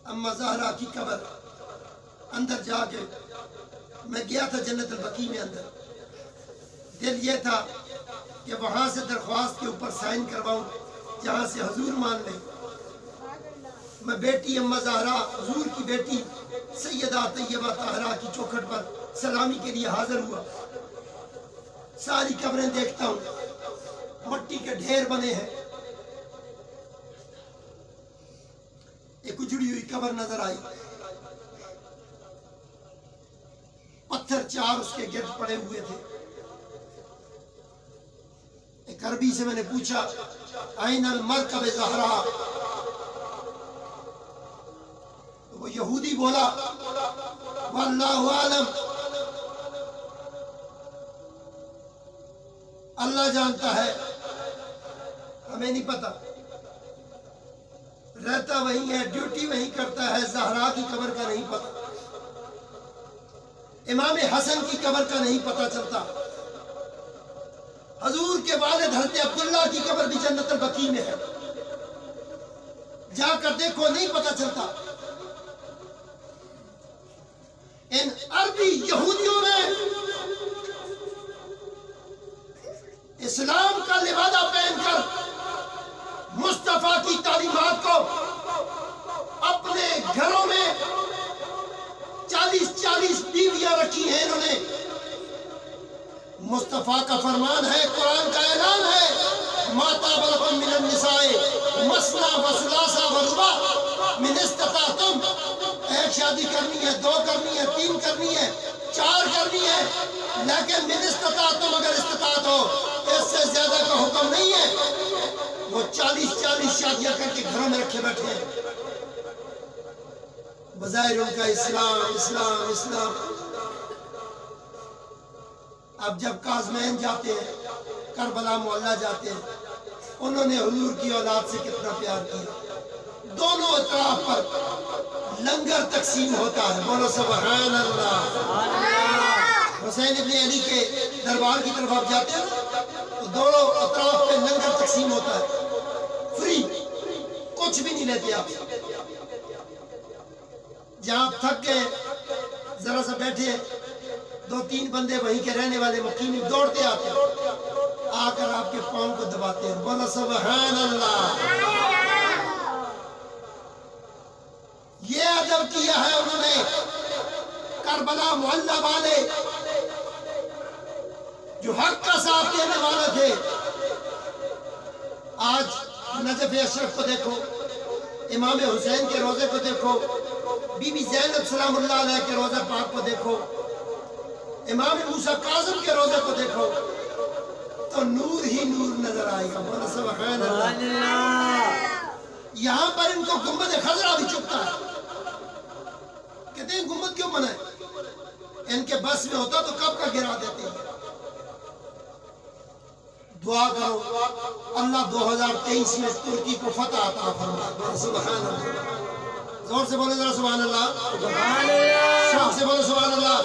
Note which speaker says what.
Speaker 1: اما زہرا کی قبر اندر جا کے میں گیا تھا جنت البقیع میں اندر. دل یہ تھا کہ وہاں سے درخواست کے اوپر سائن کرواؤں جہاں سے حضور مان لیں. میں بیٹی اما زہرا حضور کی بیٹی سیدہ طیبہ طاہرہ کی چوکھٹ پر سلامی کے لیے حاضر ہوا. ساری قبریں دیکھتا ہوں، مٹی کے ڈھیر بنے ہیں. ایک اجڑی ہوئی قبر نظر آئی، پتھر 4 اس کے گرد پڑے ہوئے تھے. ایک عربی سے میں نے پوچھا این المرکب زہرا، وہ یہودی بولا واللہ عالم، اللہ جانتا ہے، ہمیں نہیں پتا. رہتا وہیں ہے، ڈیوٹی وہیں کرتا ہے، زہرا کی قبر کا نہیں پتا، امام حسن کی قبر کا نہیں پتا چلتا، حضور کے والد حضرت عبداللہ کی قبر بھی جنت البقیع میں ہے، جا کر دیکھو نہیں پتا چلتا. ان عربی یہودیوں نے اسلام کا لبادہ پہن کر مصطفیٰ کی تعلیمات کو اپنے گھروں میں 40 بیویاں رکھی ہیں. انہوں نے مصطفیٰ کا فرمان ہے، قرآن کا اعلان ہے، ما طاب لکم من النساء مثنی و ثلاث و رباع من استطعتم. ایک شادی کرنی ہے، 2 کرنی ہے، 3 کرنی ہے، 4 کرنی ہے، لیکن من استطعتم، اگر استطاعت ہو. اس سے زیادہ کا حکم نہیں ہے. وہ 40 شادیاں کر کے گھروں میں رکھے بیٹھے ہیں. بظاہر ان کا اسلام. اب جب کاظمین جاتے ہیں، کربلا محلہ جاتے ہیں، انہوں نے حضور کی اولاد سے کتنا پیار کیا. دونوں اطراف پر لنگر تقسیم ہوتا ہے. بولو سبحان اللہ. حسین ابن علی کے دربار کی طرف آپ جاتے ہیں تو دونوں اطراف پہ لنگر تقسیم ہوتا ہے، فری، کچھ بھی نہیں لیتے آپ. جہاں آپ تھک گئے، ذرا سا بیٹھے، 2-3 بندے وہیں کے رہنے والے مقیمی دوڑتے آتے ہیں، آ کر آپ کے پاؤں کو دباتے ہیں. بولو سبحان اللہ. یہ ادب کیا ہے انہوں نے. کربلا محلہ والے جو حق کا ساتھ دینے والے تھے، آج نجف اشرف کو دیکھو، امام حسین کے روزے کو دیکھو، بی بی زینب سلام اللہ علیہ کے روزہ پاک کو دیکھو، امام موسیٰ کاظم کے روزے کو دیکھو، تو نور ہی نور نظر آئے گا. بولو سبحان اللہ. یہاں پر ان کو گنبد خضرا بھی چکتا ہے. کہتے ہیں گنبد کیوں بنائے؟ ان کے بس میں ہوتا تو کب کا گرا دیتے ہیں. دعا کرو اللہ 2023 میں ترکی کو فتح عطا فرمائے. سبحان اللہ. زور سے بولے ذرا سبحان اللہ. شوق سے بولو سبحان اللہ.